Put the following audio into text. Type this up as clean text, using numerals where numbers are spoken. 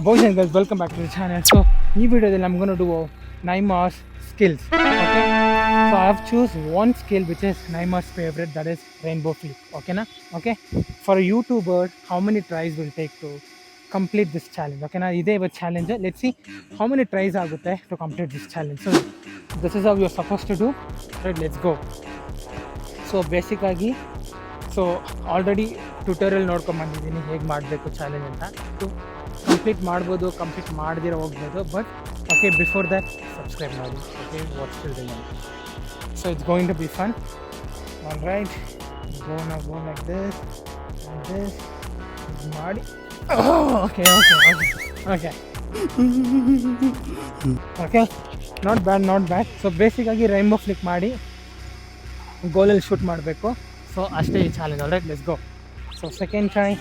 Boys and girls, welcome back to the channel. So, in this video, I'm going to do Neymar's skills. Okay. So, I have choose one skill which is Neymar's favorite, that is rainbow flip. Okay, na? Okay. For a YouTuber, how many tries will take to complete this challenge? Okay, na? This is a challenge. Let's see how many tries are there to complete this challenge. So, this is how you're supposed to do. Right, let's go. So, basically, so already tutorial ನೋಡ್ಕೊಂಬಂದಿದ್ದೀನಿ ಹೇಗೆ ಮಾಡಬೇಕು challenge ಅಂತ. So complete ಮಾಡ್ಬೋದು, complete ಮಾಡದಿರೋ ಹೋಗ್ಬೋದು. But okay, before that subscribe ಮಾಡಿ. Okay, what's till the end. So it's going to be fun. All right, go like this ಮಾಡಿ. Okay okay okay okay, not bad. So ಬೇಸಿಕ್ಕಾಗಿ rainbow flick ಮಾಡಿ ಗೋಲಲ್ಲಿ shoot ಮಾಡಬೇಕು. So ಅಷ್ಟೇ ಈ challenge. All right, let's go. So second try.